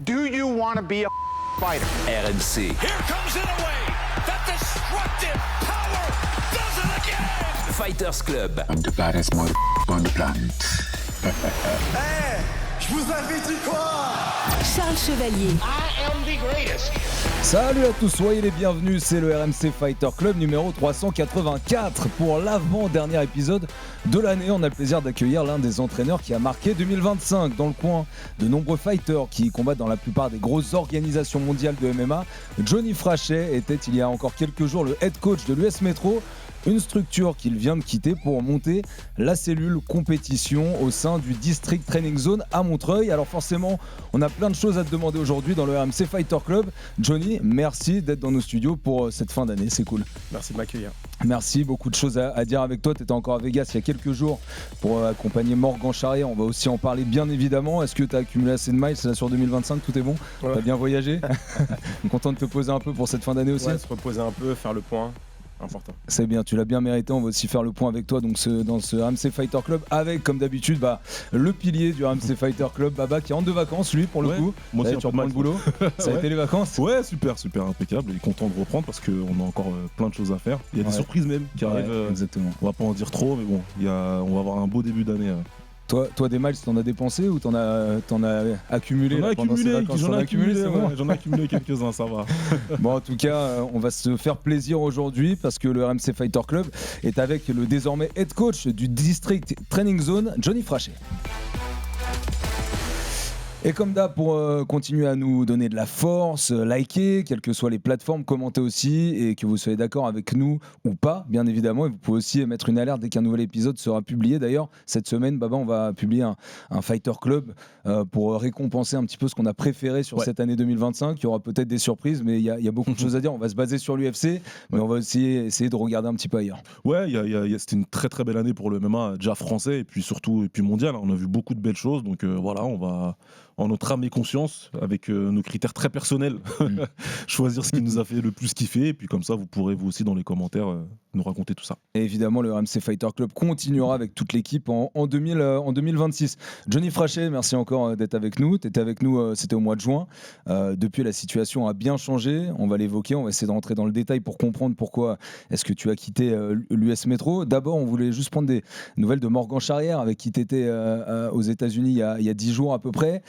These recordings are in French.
Do you want to be a fighter? RMC. Here comes Inoue. That destructive power does it again. Fighters Club. I'm the baddest motherfucker on the planet. Hey, je vous avais dit quoi? Charles Chevalier. I am the greatest. Salut à tous, soyez les bienvenus, c'est le RMC Fighter Club numéro 384 pour l'avant-dernier épisode de l'année. On a le plaisir d'accueillir l'un des entraîneurs qui a marqué 2025 dans le coin de nombreux fighters qui combattent dans la plupart des grosses organisations mondiales de MMA. Johnny Frachet était il y a encore quelques jours le head coach de l'US Metro, une structure qu'il vient de quitter pour monter la cellule compétition au sein du District Training Zone à Montreuil. Alors forcément, on a plein de choses à te demander aujourd'hui dans le RMC Fighter Club. Johnny, merci d'être dans nos studios pour cette fin d'année, c'est cool. Merci de m'accueillir. Merci, beaucoup de choses à dire avec toi. Tu étais encore à Vegas il y a quelques jours pour accompagner Morgan Charrière. On va aussi en parler bien évidemment. Est-ce que tu as accumulé assez de miles là sur 2025? Tout est bon? Ouais. Tu as bien voyagé? Content de te poser un peu pour cette fin d'année aussi? Ouais, se reposer un peu, faire le point. Important. C'est bien, tu l'as bien mérité. On va aussi faire le point avec toi donc dans ce RMC Fighter Club avec, comme d'habitude, le pilier du RMC Fighter Club, Baba, qui rentre de vacances lui pour le coup. Moi aussi, tu reprends le boulot. Ça a été les vacances? Ouais, super impeccable. Et content de reprendre parce qu'on a encore plein de choses à faire. Il y a des surprises même qui arrivent. Exactement. On va pas en dire trop, mais bon, on va avoir un beau début d'année. Toi, des miles, t'en as dépensé ou t'en as accumulé? J'en ai accumulé quelques-uns, ça va. Bon, en tout cas, on va se faire plaisir aujourd'hui parce que le RMC Fighter Club est avec le désormais head coach du District Training Zone, Johnny Frachet. Et comme d'hab, pour continuer à nous donner de la force, likez, quelles que soient les plateformes, commentez aussi, et que vous soyez d'accord avec nous ou pas, bien évidemment. Et vous pouvez aussi mettre une alerte dès qu'un nouvel épisode sera publié. D'ailleurs, cette semaine, Baba, on va publier un Fighter Club pour récompenser un petit peu ce qu'on a préféré sur cette année 2025. Il y aura peut-être des surprises, mais il y a beaucoup de choses à dire. On va se baser sur l'UFC, mais on va aussi essayer de regarder un petit peu ailleurs. Ouais, c'était une très très belle année pour le MMA, déjà français et puis surtout mondial. On a vu beaucoup de belles choses, donc voilà, on va en notre âme et conscience, avec nos critères très personnels, choisir ce qui nous a fait le plus kiffer. Et puis comme ça, vous pourrez vous aussi dans les commentaires nous raconter tout ça. Et évidemment, le RMC Fighter Club continuera avec toute l'équipe en 2026. Johnny Frachet, merci encore d'être avec nous. Tu étais avec nous, c'était au mois de juin. Depuis, la situation a bien changé. On va l'évoquer, on va essayer de rentrer dans le détail pour comprendre pourquoi est-ce que tu as quitté l'US Metro. D'abord, on voulait juste prendre des nouvelles de Morgan Charrière, avec qui tu étais aux États-Unis il y a 10 jours à peu près.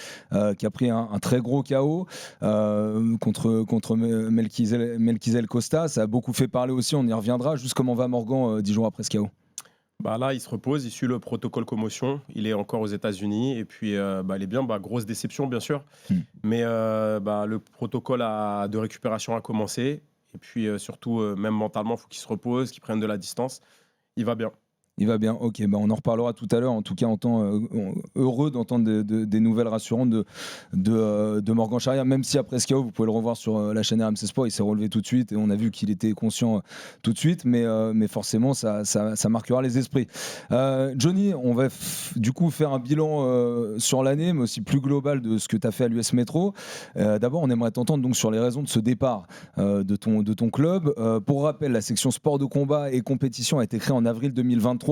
Qui a pris un très gros KO contre Melquizel Costa. Ça a beaucoup fait parler aussi, on y reviendra. Juste comment va Morgan 10 jours après ce KO? Là, il se repose, il suit le protocole commotion. Il est encore aux États-Unis et puis il est bien. Grosse déception, bien sûr. Mais le protocole de récupération a commencé. Et puis surtout, même mentalement, il faut qu'il se repose, qu'il prenne de la distance. Il va bien. Il va bien, ok, on en reparlera tout à l'heure. En tout cas, heureux d'entendre des nouvelles rassurantes de Morgan Charrière, même si après ce KO, vous pouvez le revoir sur la chaîne RMC Sport, il s'est relevé tout de suite et on a vu qu'il était conscient tout de suite, mais forcément, ça marquera les esprits. Johnny, on va du coup faire un bilan sur l'année, mais aussi plus global de ce que tu as fait à l'US Metro. D'abord, on aimerait t'entendre donc sur les raisons de ce départ de ton club. Pour rappel, la section sport de combat et compétition a été créée en avril 2023.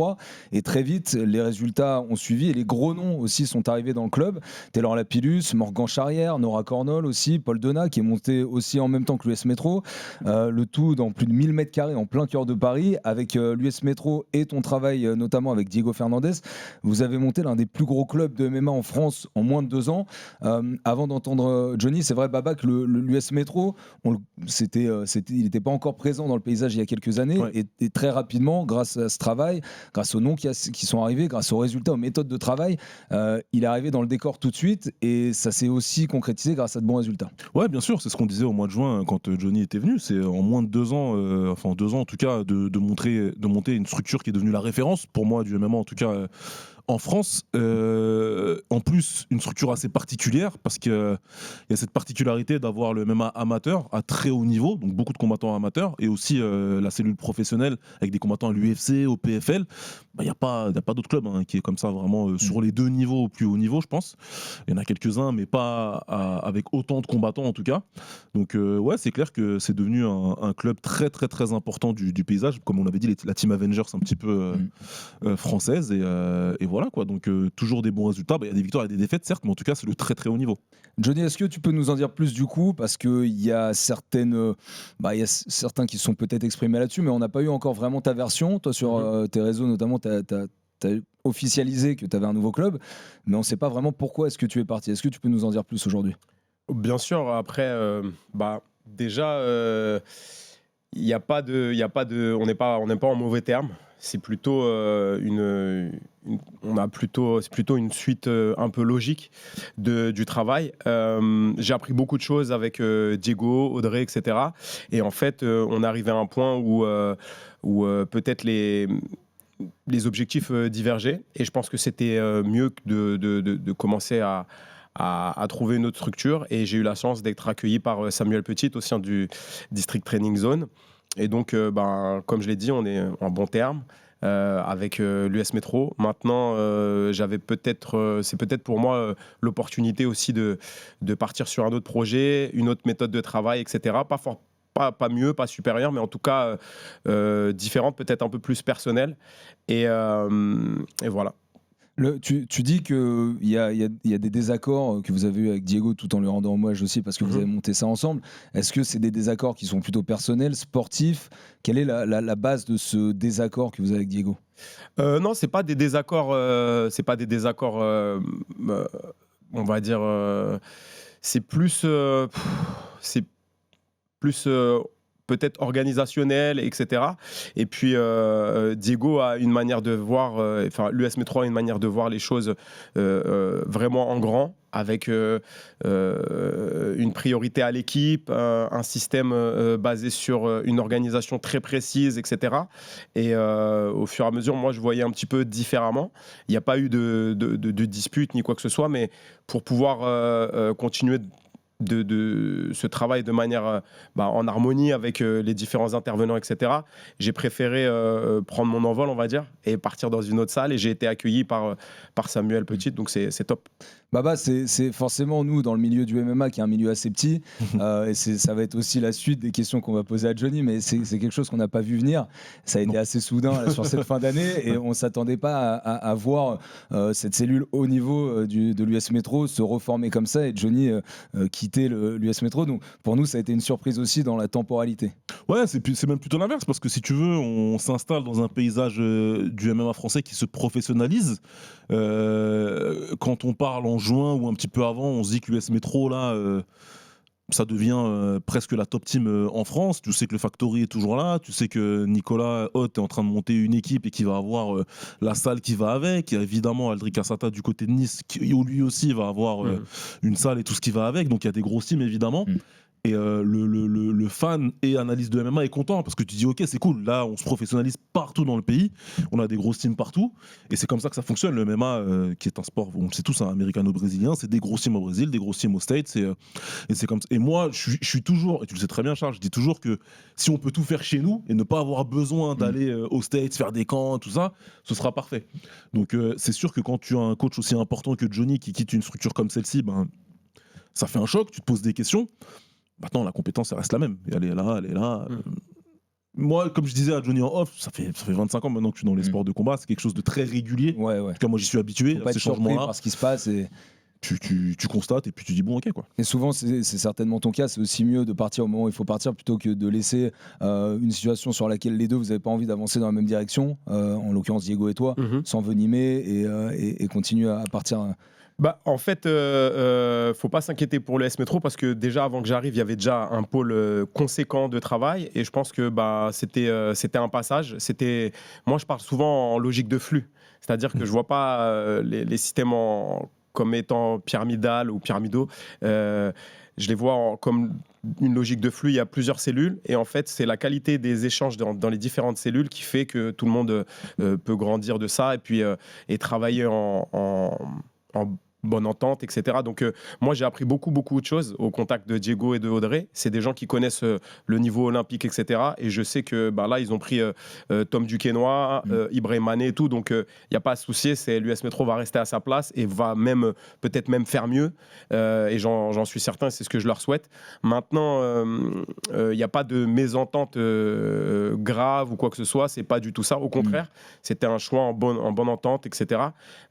Et très vite, les résultats ont suivi et les gros noms aussi sont arrivés dans le club. Taylor Lapillus, Morgan Charrière, Nora Cornol aussi, Paul Donat qui est monté aussi en même temps que l'US Metro. Le tout dans plus de 1000 mètres carrés en plein cœur de Paris. Avec l'US Metro et ton travail notamment avec Diego Fernandez, vous avez monté l'un des plus gros clubs de MMA en France en moins de 2 ans. Avant d'entendre Johnny, c'est vrai Baba que l'US Metro, il n'était pas encore présent dans le paysage il y a quelques années. Ouais. Et très rapidement, grâce à ce travail, grâce aux noms qui sont arrivés, grâce aux résultats, aux méthodes de travail, il est arrivé dans le décor tout de suite et ça s'est aussi concrétisé grâce à de bons résultats. Ouais, bien sûr, c'est ce qu'on disait au mois de juin quand Johnny était venu. C'est en moins de 2 ans, en 2 ans en tout cas, de monter une structure qui est devenue la référence pour moi du MMA en tout cas. En France, en plus, une structure assez particulière parce qu'il y a cette particularité d'avoir le MMA amateur à très haut niveau, donc beaucoup de combattants amateurs, et aussi la cellule professionnelle avec des combattants à l'UFC, au PFL. Il n'y a pas d'autre club qui est comme ça vraiment sur les 2 niveaux, au plus haut niveau, je pense. Il y en a quelques-uns, mais pas avec autant de combattants en tout cas. Donc c'est clair que c'est devenu un club très très très important du paysage, comme on avait dit, la Team Avengers un petit peu française, et voilà. voilà quoi. Donc toujours des bons résultats. Il y a des victoires et des défaites certes, mais en tout cas c'est le très très haut niveau. Johnny, est-ce que tu peux nous en dire plus du coup? Parce qu'il y a certains qui sont peut-être exprimés là-dessus, mais on n'a pas eu encore vraiment ta version. Toi, sur tes réseaux notamment, tu as officialisé que tu avais un nouveau club, mais on ne sait pas vraiment pourquoi est-ce que tu es parti. Est-ce que tu peux nous en dire plus aujourd'hui? Bien sûr, après, déjà, il n'y a pas de, on n'est pas en mauvais termes. C'est plutôt c'est plutôt une suite un peu logique du travail. J'ai appris beaucoup de choses avec Diego, Audrey, etc. Et en fait, on est arrivé à un point où peut-être les objectifs divergeaient. Et je pense que c'était mieux de commencer à trouver une autre structure. Et j'ai eu la chance d'être accueilli par Samuel Petit au sein du District Training Zone. Et donc, comme je l'ai dit, on est en bon terme avec l'US Métro. Maintenant, c'est peut-être pour moi l'opportunité aussi de partir sur un autre projet, une autre méthode de travail, etc. Pas mieux, pas supérieur, mais en tout cas différente, peut-être un peu plus personnelle. Et voilà. Tu dis qu'il y a des désaccords que vous avez eu avec Diego tout en lui rendant hommage aussi parce que vous avez monté ça ensemble. Est-ce que c'est des désaccords qui sont plutôt personnels, sportifs? Quelle est la base de ce désaccord que vous avez avec Diego? Non, c'est pas des désaccords. On va dire. C'est plus peut-être organisationnel, etc. Et puis, Diego a une manière de voir, l'US Métro a une manière de voir les choses vraiment en grand, avec une priorité à l'équipe, un système basé sur une organisation très précise, etc. Et au fur et à mesure, moi, je voyais un petit peu différemment. Il n'y a pas eu de dispute ni quoi que ce soit, mais pour pouvoir continuer de ce travail de manière en harmonie avec les différents intervenants, etc. J'ai préféré prendre mon envol, on va dire, et partir dans une autre salle, et j'ai été accueilli par Samuel Petit, donc c'est top. Baba, c'est forcément nous dans le milieu du MMA qui est un milieu assez petit et ça va être aussi la suite des questions qu'on va poser à Johnny, mais c'est quelque chose qu'on n'a pas vu venir. Ça a été assez soudain là, sur cette fin d'année et on ne s'attendait pas à voir cette cellule haut niveau de l'US Métro se reformer comme ça et Johnny quitter l'US Métro. Donc pour nous, ça a été une surprise aussi dans la temporalité. Ouais, c'est même plutôt l'inverse parce que si tu veux, on s'installe dans un paysage du MMA français qui se professionnalise. Quand on parle en juin ou un petit peu avant, on se dit que l'US Métro là, ça devient presque la top team en France. Tu sais que le Factory est toujours là, tu sais que Nicolas Haute est en train de monter une équipe et qui va avoir la salle qui va avec. Il y a évidemment Aldric Assata du côté de Nice qui lui aussi va avoir une salle et tout ce qui va avec. Donc il y a des grosses teams évidemment. Et le fan et analyste de MMA est content parce que tu dis ok, c'est cool, là on se professionnalise partout dans le pays, on a des grosses teams partout et c'est comme ça que ça fonctionne. Le MMA qui est un sport, on le sait tous, américano-brésilien, c'est des grosses teams au Brésil, des grosses teams aux States et c'est comme ça. Et moi je suis toujours, et tu le sais très bien Charles, je dis toujours que si on peut tout faire chez nous et ne pas avoir besoin d'aller aux States, faire des camps, tout ça, ce sera parfait. Donc c'est sûr que quand tu as un coach aussi important que Johnny qui quitte une structure comme celle-ci, ça fait un choc, tu te poses des questions. Maintenant, la compétence, elle reste la même. Elle est là. Moi, comme je disais à Johnny en off, ça fait 25 ans maintenant que je suis dans les sports de combat. C'est quelque chose de très régulier. Ouais. En tout cas, moi, j'y suis habitué. Faut pas être surpris par ce qui se passe. Et... Tu constates et puis tu dis bon, ok quoi. Et souvent, c'est certainement ton cas. C'est aussi mieux de partir au moment où il faut partir plutôt que de laisser une situation sur laquelle les deux, vous n'avez pas envie d'avancer dans la même direction. En l'occurrence, Diego et toi, s'envenimer et continuer à partir. En fait, faut pas s'inquiéter pour le S Métro parce que déjà avant que j'arrive, il y avait déjà un pôle conséquent de travail et je pense que c'était un passage. Moi, je parle souvent en logique de flux, c'est-à-dire que je vois pas les systèmes comme étant pyramidal ou pyramidaux. Je les vois comme une logique de flux. Il y a plusieurs cellules et en fait, c'est la qualité des échanges dans les différentes cellules qui fait que tout le monde peut grandir de ça et puis et travailler en bonne entente, etc. Donc moi j'ai appris beaucoup de choses au contact de Diego et de Audrey. C'est des gens qui connaissent le niveau olympique, etc. Et je sais que là ils ont pris Tom Duquesnoy, Ibrahim Mané et tout, donc il n'y a pas à se soucier, l'US Métro va rester à sa place et va peut-être même faire mieux, et j'en suis certain, c'est ce que je leur souhaite. Maintenant il n'y a pas de mésentente grave ou quoi que ce soit, c'est pas du tout ça, au contraire c'était un choix en bonne entente, etc.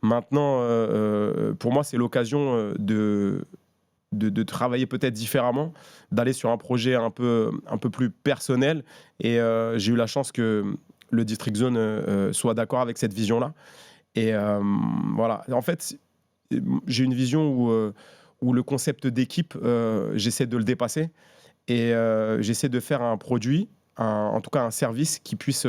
Maintenant pour moi c'est l'occasion de travailler peut-être différemment, d'aller sur un projet un peu plus personnel, et j'ai eu la chance que le District Zone soit d'accord avec cette vision-là. Et voilà, en fait, j'ai une vision où le concept d'équipe, j'essaie de le dépasser, et j'essaie de faire un produit, en tout cas un service qui puisse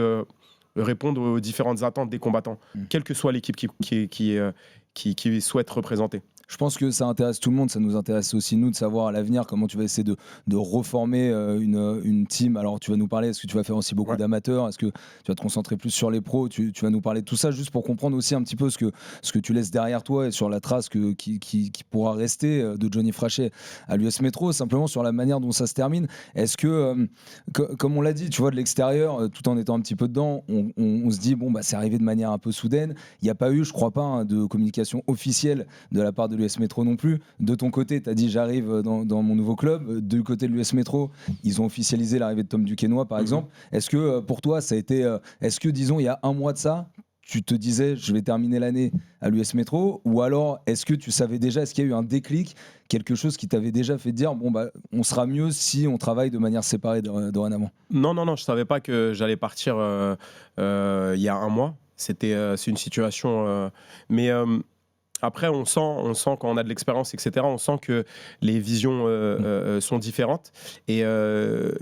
répondre aux différentes attentes des combattants, quelle que soit l'équipe qui souhaite représenter. Je pense que ça intéresse tout le monde, ça nous intéresse aussi nous de savoir à l'avenir comment tu vas essayer de reformer une team. Alors tu vas nous parler, est-ce que tu vas faire aussi beaucoup d'amateurs, est-ce que tu vas te concentrer plus sur les pros, tu vas nous parler de tout ça juste pour comprendre aussi un petit peu ce que tu laisses derrière toi et sur la trace qui pourra rester de Johnny Frachet à l'US Métro, simplement sur la manière dont ça se termine. Est-ce que, comme on l'a dit, tu vois, de l'extérieur, tout en étant un petit peu dedans, on se dit bon bah c'est arrivé de manière un peu soudaine, il n'y a pas eu, je crois pas, de communication officielle de la part de l'US Métro non plus. De ton côté, tu as dit j'arrive dans mon nouveau club. Du côté de l'US Métro, ils ont officialisé l'arrivée de Tom Duquesnoy, par exemple. Est-ce que pour toi, ça a été. Est-ce que, disons, il y a un mois de ça, tu te disais je vais terminer l'année à l'US Métro, ou alors est-ce que tu savais déjà, est-ce qu'il y a eu un déclic, quelque chose qui t'avait déjà fait dire bon bah on sera mieux si on travaille de manière séparée dorénavant? Non, je savais pas que j'allais partir il y a un mois. C'est une situation, mais après, on sent quand on a de l'expérience, etc., on sent que les visions sont différentes. Et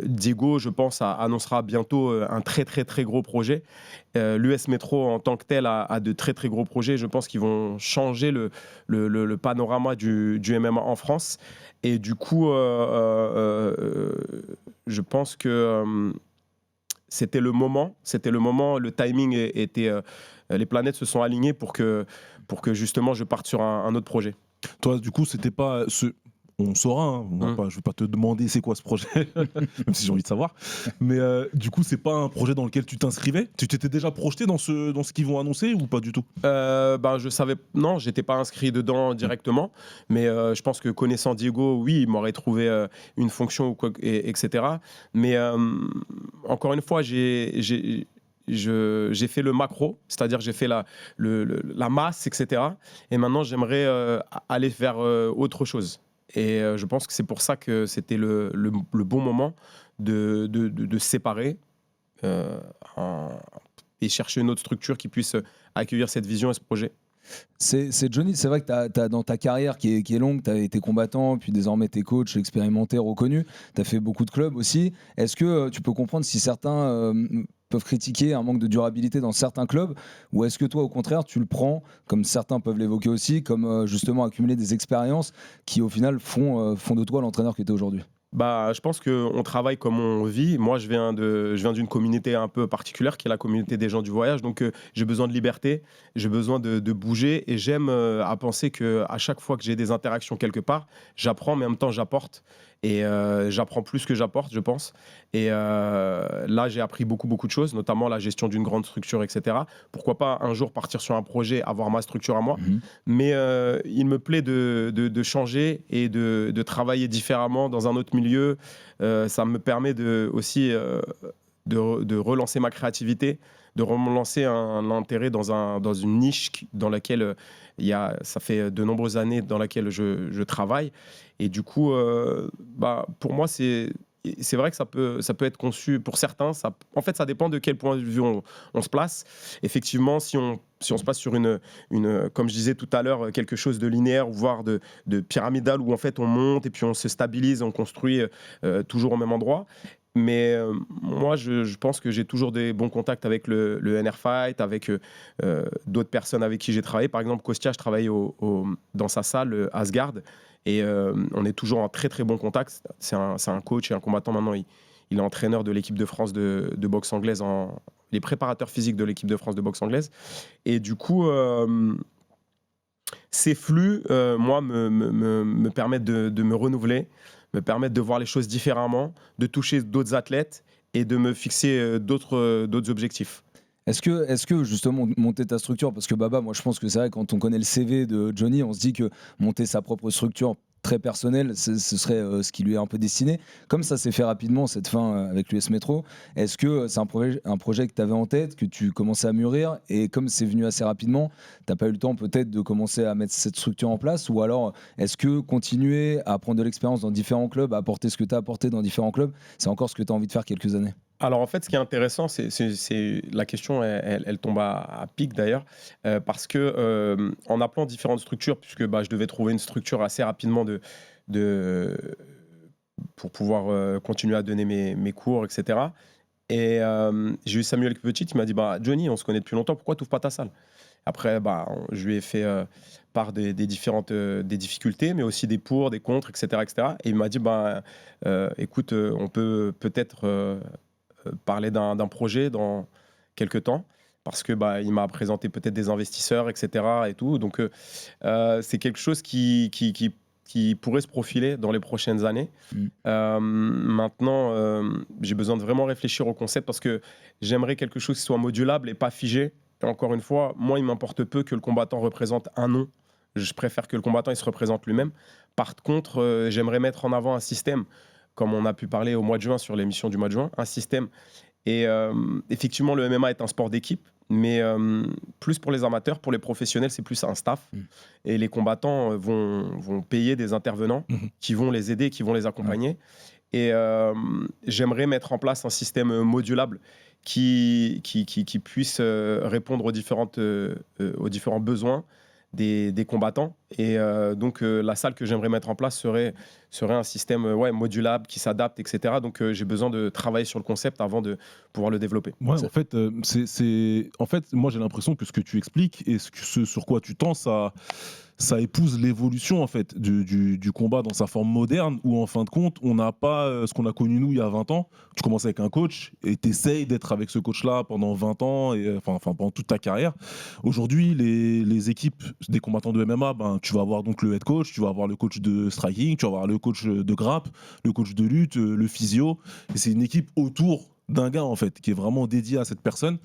Diego, je pense, annoncera bientôt un très, très, très gros projet. L'US Métro, en tant que tel, a de très, très gros projets. Je pense qu'ils vont changer le panorama du MMA en France. Et du coup, je pense que c'était le moment, le timing était... les planètes se sont alignées pour que justement je parte sur un autre projet. Toi, du coup, c'était pas on saura, hein. Je vais pas te demander c'est quoi ce projet, même si j'ai envie de savoir. Mais du coup, c'est pas un projet dans lequel tu t'inscrivais. Tu t'étais déjà projeté dans ce qu'ils vont annoncer ou pas du tout? Je savais, non, j'étais pas inscrit dedans directement, mais je pense que connaissant Diego, oui, il m'aurait trouvé une fonction ou quoi, etc. Mais encore une fois, j'ai fait le macro, c'est-à-dire j'ai fait la masse, etc. Et maintenant, j'aimerais aller vers autre chose. Et je pense que c'est pour ça que c'était le bon moment de se séparer et chercher une autre structure qui puisse accueillir cette vision et ce projet. C'est Johnny, c'est vrai que t'as dans ta carrière qui est longue, tu as été combattant, puis désormais tu es coach expérimenté, reconnu, tu as fait beaucoup de clubs aussi. Est-ce que tu peux comprendre si certains peuvent critiquer un manque de durabilité dans certains clubs, ou est-ce que toi au contraire tu le prends, comme certains peuvent l'évoquer aussi, comme justement accumuler des expériences qui au final font de toi l'entraîneur que tu es aujourd'hui? Je pense qu'on travaille comme on vit. Moi, je viens d'une communauté un peu particulière qui est la communauté des gens du voyage. Donc, j'ai besoin de liberté, j'ai besoin de bouger, et j'aime à penser qu'à chaque fois que j'ai des interactions quelque part, j'apprends, mais en même temps, j'apporte. Et j'apprends plus que j'apporte, je pense. Et là, j'ai appris beaucoup de choses, notamment la gestion d'une grande structure, etc. Pourquoi pas un jour partir sur un projet, avoir ma structure à moi. Mais il me plaît de changer et de travailler différemment dans un autre milieu. Ça me permet aussi de relancer ma créativité, de relancer un intérêt dans une niche dans laquelle ça fait de nombreuses années dans laquelle je travaille. Et du coup, pour moi, c'est vrai que ça peut être conçu pour certains. En fait, ça dépend de quel point de vue on se place. Effectivement, si on se place sur une, comme je disais tout à l'heure, quelque chose de linéaire, voire de pyramidal, où en fait on monte et puis on se stabilise, on construit toujours au même endroit. Mais moi, je pense que j'ai toujours des bons contacts avec le NR Fight, avec d'autres personnes avec qui j'ai travaillé. Par exemple, Kostia, je travaille dans sa salle, Asgard, et on est toujours en très très bon contact. C'est un coach et un combattant maintenant. Il est entraîneur de l'équipe de France de boxe anglaise, il est préparateur physique de l'équipe de France de boxe anglaise. Et du coup, Ces flux, moi, me permettent de me renouveler, me permettent de voir les choses différemment, de toucher d'autres athlètes et de me fixer d'autres objectifs. Est-ce que justement monter ta structure, parce que Baba, moi je pense que c'est vrai, quand on connaît le CV de Johnny, on se dit que monter sa propre structure très personnelle, ce serait ce qui lui est un peu destiné. Comme ça s'est fait rapidement, cette fin avec l'US Metro, est-ce que c'est un projet que tu avais en tête, que tu commençais à mûrir, et comme c'est venu assez rapidement, tu n'as pas eu le temps peut-être de commencer à mettre cette structure en place, ou alors est-ce que continuer à prendre de l'expérience dans différents clubs, à apporter ce que tu as apporté dans différents clubs, c'est encore ce que tu as envie de faire quelques années? Alors en fait, ce qui est intéressant, c'est la question, elle tombe à pic d'ailleurs, parce que en appelant différentes structures, puisque je devais trouver une structure assez rapidement pour pouvoir continuer à donner mes cours, etc. Et j'ai eu Samuel Petit, il m'a dit Johnny, on se connaît depuis longtemps, pourquoi tu n'ouvres pas ta salle? Après, je lui ai fait part des différentes des difficultés, mais aussi des pour, des contre, etc. etc. Et il m'a dit écoute, on peut peut-être parler d'un projet dans quelques temps, parce que il m'a présenté peut-être des investisseurs, etc. et tout. Donc c'est quelque chose qui pourrait se profiler dans les prochaines années. Maintenant, j'ai besoin de vraiment réfléchir au concept, parce que j'aimerais quelque chose qui soit modulable et pas figé. Et encore une fois, moi, il m'importe peu que le combattant représente un nom. Je préfère que le combattant il se représente lui-même. Par contre, j'aimerais mettre en avant un système, comme on a pu parler au mois de juin sur l'émission du mois de juin, un système. Et effectivement, le MMA est un sport d'équipe, mais plus pour les amateurs, pour les professionnels, c'est plus un staff. Et les combattants vont payer des intervenants qui vont les aider, qui vont les accompagner. Et j'aimerais mettre en place un système modulable qui puisse répondre aux différents besoins des combattants. Et donc la salle que j'aimerais mettre en place serait un système modulable qui s'adapte, etc. Donc j'ai besoin de travailler sur le concept avant de pouvoir le développer. Ouais, en fait, moi j'ai l'impression que ce que tu expliques et ce sur quoi tu tends, ça épouse l'évolution en fait du combat dans sa forme moderne, où en fin de compte on n'a pas ce qu'on a connu nous il y a 20 ans. Tu commences avec un coach et tu essayes d'être avec ce coach là pendant 20 ans et pendant toute ta carrière. Aujourd'hui les équipes des combattants de MMA, tu vas avoir donc le head coach, tu vas avoir le coach de striking, tu vas avoir le coach de grappe, le coach de lutte, le physio, et c'est une équipe autour d'un gars en fait qui est vraiment dédié à cette personne.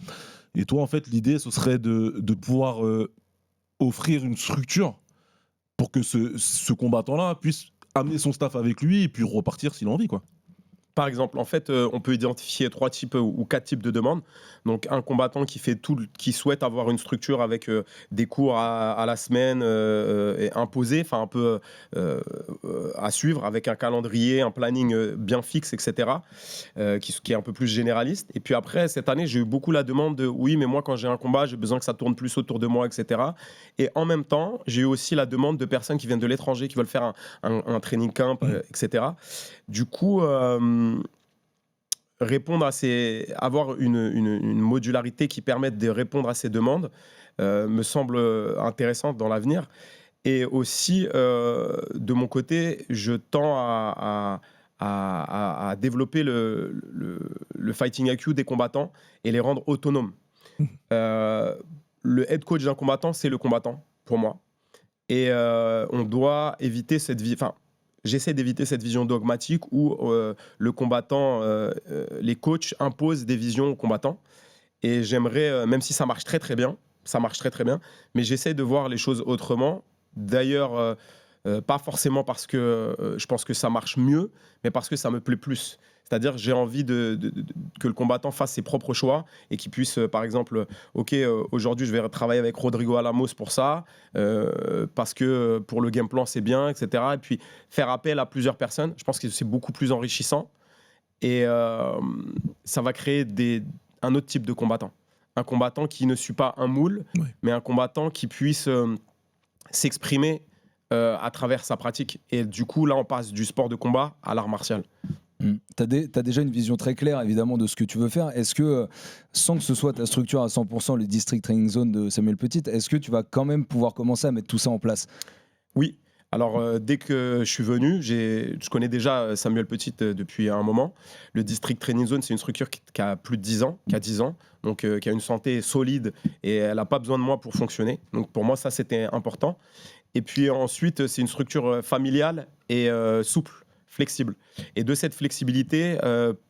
Et toi en fait l'idée ce serait de pouvoir offrir une structure pour que ce combattant-là puisse amener son staff avec lui et puis repartir s'il a envie, quoi. Par exemple, en fait, on peut identifier 3 types ou 4 types de demandes. Donc, un combattant qui souhaite avoir une structure avec des cours à la semaine et imposés, un peu à suivre, avec un calendrier, un planning bien fixe, etc., qui est un peu plus généraliste. Et puis après, cette année, j'ai eu beaucoup la demande de oui, mais moi, quand j'ai un combat, j'ai besoin que ça tourne plus autour de moi, etc. Et en même temps, j'ai eu aussi la demande de personnes qui viennent de l'étranger, qui veulent faire un training camp, etc. Du coup, avoir une modularité qui permette de répondre à ces demandes me semble intéressante dans l'avenir. Et aussi, de mon côté, je tends à développer le fighting IQ des combattants et les rendre autonomes. Le head coach d'un combattant, c'est le combattant, pour moi. Et on doit éviter cette vie... J'essaie d'éviter cette vision dogmatique où le combattant, les coachs imposent des visions aux combattants. Et j'aimerais, même si ça marche très très bien, mais j'essaie de voir les choses autrement. D'ailleurs, pas forcément parce que je pense que ça marche mieux, mais parce que ça me plaît plus. C'est-à-dire j'ai envie que le combattant fasse ses propres choix et qu'il puisse, par exemple, aujourd'hui je vais travailler avec Rodrigo Alamos pour ça, parce que pour le game plan c'est bien, etc. Et puis faire appel à plusieurs personnes, je pense que c'est beaucoup plus enrichissant et ça va créer un autre type de combattant. Un combattant qui ne suit pas un moule, mais un combattant qui puisse s'exprimer à travers sa pratique. Et du coup, là, on passe du sport de combat à l'art martial. Tu as déjà une vision très claire, évidemment, de ce que tu veux faire. Est-ce que, sans que ce soit ta structure à 100%, le District Training Zone de Samuel Petit, est-ce que tu vas quand même pouvoir commencer à mettre tout ça en place ? Oui. Alors, dès que je suis venu, je connais déjà Samuel Petit depuis un moment. Le District Training Zone, c'est une structure qui a plus de 10 ans, qui a 10 ans, donc qui a une santé solide et elle n'a pas besoin de moi pour fonctionner. Donc pour moi, ça, c'était important. Et puis ensuite, c'est une structure familiale et souple, flexible. Et de cette flexibilité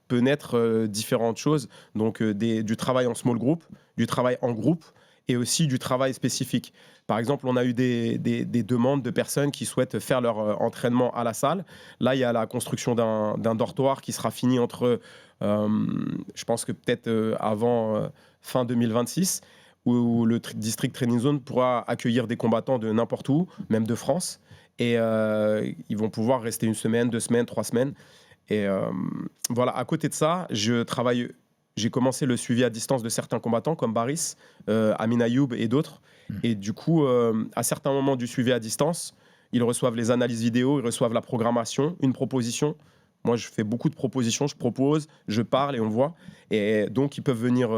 peut naître différentes choses, donc du travail en small group, du travail en groupe et aussi du travail spécifique. Par exemple, on a eu des demandes de personnes qui souhaitent faire leur entraînement à la salle. Là, il y a la construction d'un dortoir qui sera fini entre, je pense que peut-être avant fin 2026, où le District Training Zone pourra accueillir des combattants de n'importe où, même de France. Et ils vont pouvoir rester 1 semaine, 2 semaines, 3 semaines. Et voilà, à côté de ça, j'ai commencé le suivi à distance de certains combattants comme Baris, Amin Ayoub et d'autres. Et du coup, à certains moments du suivi à distance, ils reçoivent les analyses vidéo, ils reçoivent la programmation, une proposition. Moi, je fais beaucoup de propositions, je propose, je parle et on voit. Et donc, ils peuvent venir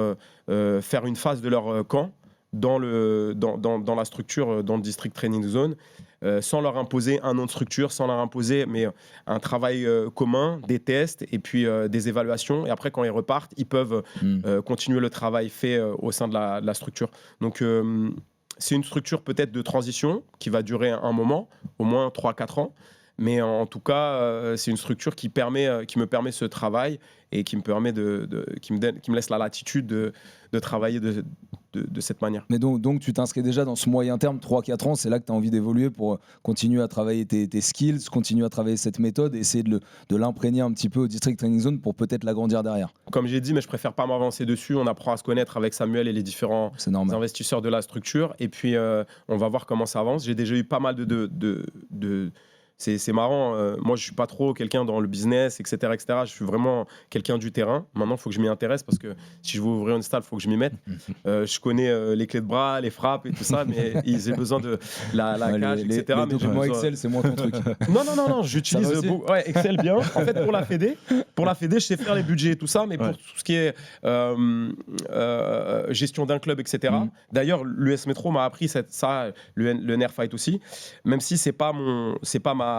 faire une phase de leur camp dans la structure, dans le District Training Zone, sans leur imposer un nom de structure, sans leur imposer mais un travail commun, des tests et puis des évaluations. Et après, quand ils repartent, ils peuvent continuer le travail fait au sein de la structure. Donc, c'est une structure peut-être de transition qui va durer un moment, au moins 3-4 ans. Mais en tout cas, c'est une structure qui me permet ce travail et qui me laisse la latitude de travailler de cette manière. Mais donc tu t'inscris déjà dans ce moyen terme, 3-4 ans, c'est là que tu as envie d'évoluer pour continuer à travailler tes skills, continuer à travailler cette méthode, essayer de l'imprégner un petit peu au District Training Zone pour peut-être l'agrandir derrière. Comme j'ai dit, mais je préfère pas m'avancer dessus, on apprend à se connaître avec Samuel et les différents investisseurs de la structure et puis on va voir comment ça avance. J'ai déjà eu pas mal c'est marrant, moi je suis pas trop quelqu'un dans le business, etc. Je suis vraiment quelqu'un du terrain. Maintenant, il faut que je m'y intéresse parce que si je veux ouvrir une salle, il faut que je m'y mette. Je connais les clés de bras, les frappes et tout ça, mais j'ai besoin de la cage, etc. Les documents Excel, c'est moins ton truc. Non, j'utilise Excel bien. En fait, pour la Fédé, je sais faire les budgets et tout ça, mais pour tout ce qui est gestion d'un club, etc. D'ailleurs, l'US Métro m'a appris ça, le Nerf Fight aussi, même si c'est pas ma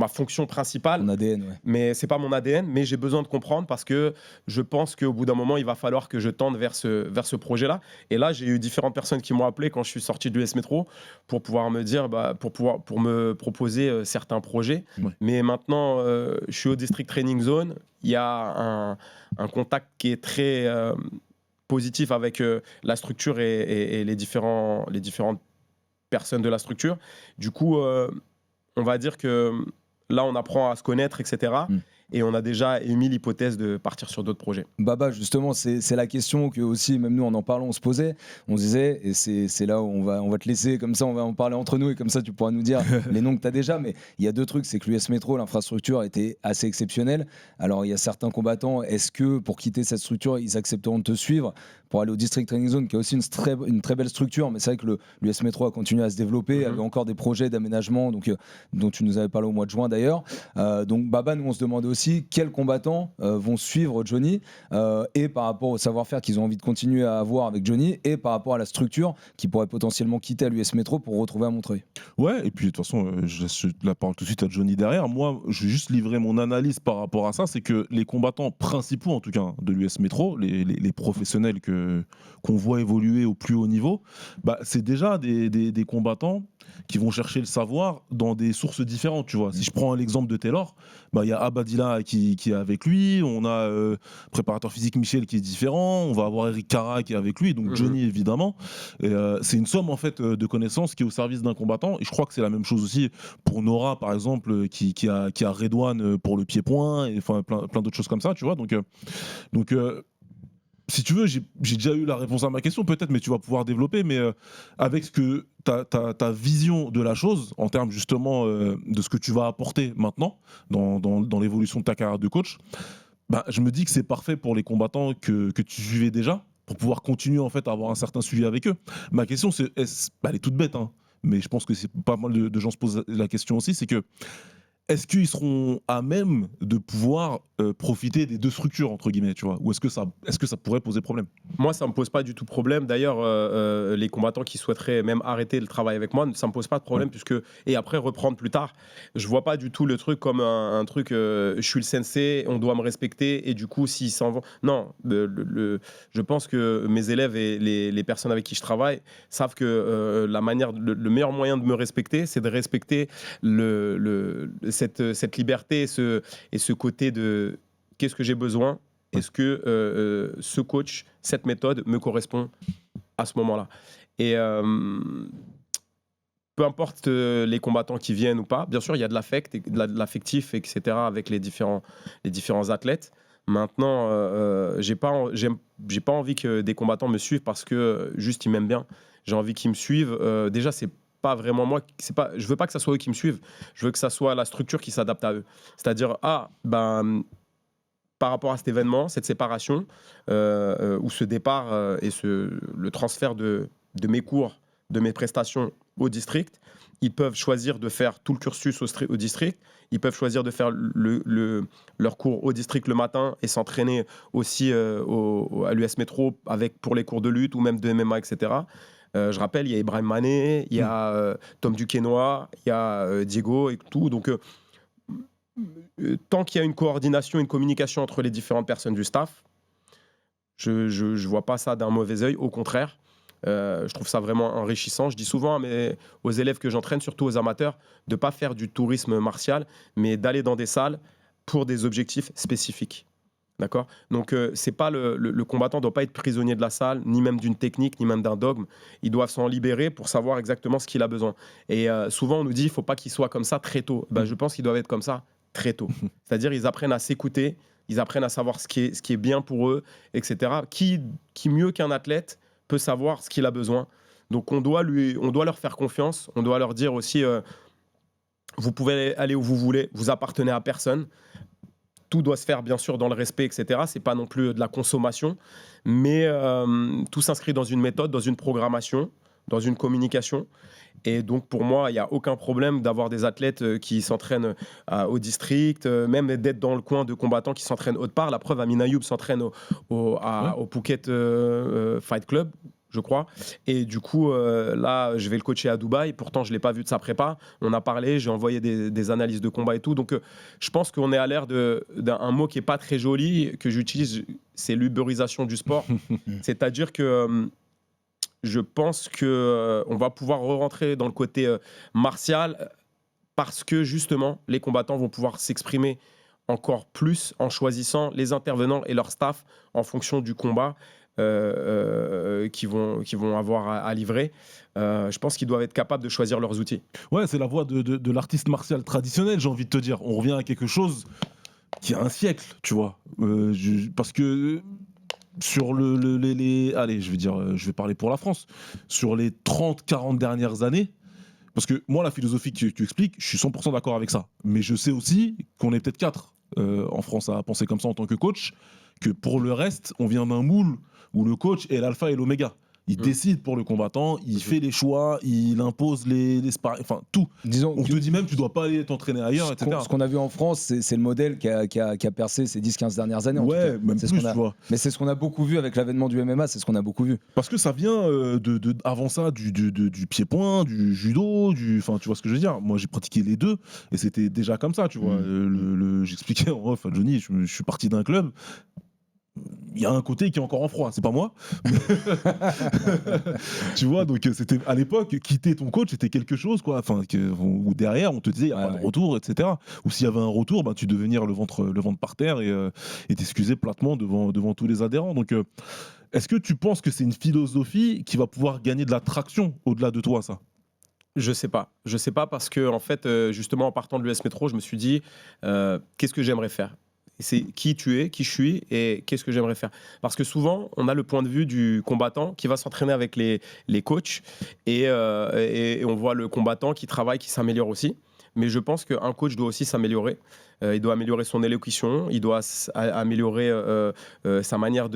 fonction principale, mon ADN, mais c'est pas mon ADN, mais j'ai besoin de comprendre parce que je pense qu'au bout d'un moment il va falloir que je tende vers ce projet-là. Et là j'ai eu différentes personnes qui m'ont appelé quand je suis sorti de l'US Métro pour pouvoir me dire, pour me proposer certains projets. Mais maintenant je suis au District Training Zone, il y a un contact qui est très positif avec la structure et les différentes personnes de la structure. Du coup, on va dire que là, on apprend à se connaître, etc. Et on a déjà émis l'hypothèse de partir sur d'autres projets. Baba, justement, c'est la question que aussi, même nous, en parlant, on se posait. On disait, et c'est là où on va te laisser, comme ça, on va en parler entre nous, et comme ça, tu pourras nous dire les noms que tu as déjà. Mais il y a 2 trucs, c'est que l'US Métro, l'infrastructure était assez exceptionnelle. Alors, il y a certains combattants, est-ce que pour quitter cette structure, ils accepteront de te suivre pour aller au District Training Zone, qui a aussi une très belle structure, mais c'est vrai que l'US Métro a continué à se développer, avait encore des projets d'aménagement, dont tu nous avais parlé au mois de juin d'ailleurs. Donc Baba, nous on se demandait aussi quels combattants vont suivre Johnny, et par rapport au savoir-faire qu'ils ont envie de continuer à avoir avec Johnny, et par rapport à la structure qui pourrait potentiellement quitter à l'US Métro pour retrouver à Montreuil. Ouais, et puis de toute façon, je laisse la parole tout de suite à Johnny derrière. Moi, je vais juste livrer mon analyse par rapport à ça, c'est que les combattants principaux, en tout cas, de l'US Métro, les professionnels qu'on voit évoluer au plus haut niveau, c'est déjà des combattants qui vont chercher le savoir dans des sources différentes, tu vois. Si je prends l'exemple de Taylor, il y a Abadila qui est avec lui, on a préparateur physique Michel qui est différent, on va avoir Eric Cara qui est avec lui, donc Johnny évidemment. Et, c'est une somme en fait de connaissances qui est au service d'un combattant, et je crois que c'est la même chose aussi pour Nora par exemple, qui a Redouane pour le pied-point, et enfin plein d'autres choses comme ça, tu vois. Donc si tu veux, j'ai déjà eu la réponse à ma question peut-être, mais tu vas pouvoir développer. Mais avec ce que ta vision de la chose, en termes justement de ce que tu vas apporter maintenant dans l'évolution de ta carrière de coach, je me dis que c'est parfait pour les combattants que tu suivais déjà, pour pouvoir continuer en fait à avoir un certain suivi avec eux. Ma question, elle est toute bête, hein, mais je pense que c'est pas mal de gens se posent la question aussi, c'est que est-ce qu'ils seront à même de pouvoir profiter des deux structures, entre guillemets, tu vois? Ou est-ce que ça pourrait poser problème? Moi, ça me pose pas du tout problème. D'ailleurs, les combattants qui souhaiteraient même arrêter le travail avec moi, ça me pose pas de problème, puisque et après reprendre plus tard. Je vois pas du tout le truc comme un truc. Je suis le sensei, on doit me respecter, et du coup, s'ils s'en vont, non. Je pense que mes élèves et les personnes avec qui je travaille savent que le meilleur moyen de me respecter, c'est de respecter cette liberté et ce côté de qu'est-ce que j'ai besoin. Est-ce que ce coach, cette méthode me correspond à ce moment-là? Et peu importe les combattants qui viennent ou pas, bien sûr, il y a de l'affect, de l'affectif, etc. avec les différents athlètes. Maintenant, j'ai pas envie que des combattants me suivent parce que juste ils m'aiment bien. J'ai envie qu'ils me suivent. Déjà, c'est pas vraiment moi. Je veux pas que ça soit eux qui me suivent. Je veux que ça soit la structure qui s'adapte à eux. C'est-à-dire, par rapport à cet événement, cette séparation, ou ce départ et le transfert de mes cours, de mes prestations au district, ils peuvent choisir de faire tout le cursus au district, ils peuvent choisir de faire leur cours au district le matin et s'entraîner aussi à l'US Métro pour les cours de lutte ou même de MMA, etc. Je rappelle, il y a Ibrahim Mané, il y a Tom Duquesnoy, il y a Diego et tout. Donc, tant qu'il y a une coordination, une communication entre les différentes personnes du staff, je ne vois pas ça d'un mauvais œil. Au contraire, je trouve ça vraiment enrichissant. Je dis souvent aux élèves que j'entraîne, surtout aux amateurs, de ne pas faire du tourisme martial, mais d'aller dans des salles pour des objectifs spécifiques. D'accord ? Donc, c'est pas le combattant ne doit pas être prisonnier de la salle, ni même d'une technique, ni même d'un dogme. Ils doivent s'en libérer pour savoir exactement ce qu'il a besoin. Et souvent, on nous dit qu'il ne faut pas qu'ils soient comme ça très tôt. Je pense qu'ils doivent être comme ça très tôt. C'est-à-dire, ils apprennent à s'écouter, ils apprennent à savoir ce qui est bien pour eux, etc. Qui mieux qu'un athlète peut savoir ce qu'il a besoin. Donc, on doit leur faire confiance. On doit leur dire aussi, vous pouvez aller où vous voulez, vous appartenez à personne. Tout doit se faire, bien sûr, dans le respect, etc. C'est pas non plus de la consommation, mais tout s'inscrit dans une méthode, dans une programmation, dans une communication. Et donc, pour moi, il n'y a aucun problème d'avoir des athlètes qui s'entraînent au district, même d'être dans le coin de combattants qui s'entraînent autre part. La preuve, Amin Ayoub s'entraîne au Phuket Fight Club, je crois. Et du coup, là, je vais le coacher à Dubaï. Pourtant, je ne l'ai pas vu de sa prépa. On a parlé, j'ai envoyé des analyses de combat et tout. Donc, je pense qu'on est à l'ère d'un mot qui n'est pas très joli, que j'utilise, c'est l'uberisation du sport. C'est-à-dire que je pense qu'on va pouvoir re-rentrer dans le côté martial parce que, justement, les combattants vont pouvoir s'exprimer encore plus en choisissant les intervenants et leur staff en fonction du combat qui vont avoir à livrer. Je pense qu'ils doivent être capables de choisir leurs outils. Ouais, c'est la voie de l'artiste martial traditionnel, j'ai envie de te dire. On revient à quelque chose qui a un siècle, tu vois. Parce que sur allez, je vais parler pour la France. Sur les 30-40 dernières années, parce que moi, la philosophie que tu expliques, je suis 100% d'accord avec ça. Mais je sais aussi qu'on est peut-être 4 en France à penser comme ça en tant que coach, que pour le reste, on vient d'un moule où le coach est l'alpha et l'oméga. Il décide pour le combattant, il fait les choix, il impose les sparring, enfin tout. Disons, on te dit même tu dois pas aller t'entraîner ailleurs, etc. Ce qu'on a vu en France, c'est le modèle qui a percé ces 10-15 dernières années. Ouais, même plus, tu vois. Mais c'est ce qu'on a beaucoup vu avec l'avènement du MMA, c'est ce qu'on a beaucoup vu. Parce que ça vient avant ça du pied-point, du judo, enfin tu vois ce que je veux dire. Moi j'ai pratiqué les deux et c'était déjà comme ça, tu vois. J'expliquais en off à Johnny, je suis parti d'un club. Il y a un côté qui est encore en froid, c'est pas moi. Tu vois, donc c'était à l'époque, quitter ton coach, c'était quelque chose, quoi. Enfin, ou derrière, on te disait, il n'y a pas de retour, etc. Ou s'il y avait un retour, tu devais venir le ventre par terre et t'excuser platement devant tous les adhérents. Donc, est-ce que tu penses que c'est une philosophie qui va pouvoir gagner de la traction au-delà de toi, ça ? Je sais pas parce que, en fait, justement, en partant de l'US Métro, je me suis dit, qu'est-ce que j'aimerais faire ? C'est qui tu es, qui je suis et qu'est-ce que j'aimerais faire. Parce que souvent, on a le point de vue du combattant qui va s'entraîner avec les coachs et on voit le combattant qui travaille, qui s'améliore aussi. Mais je pense qu'un coach doit aussi s'améliorer. Il doit améliorer son élocution, il doit améliorer sa manière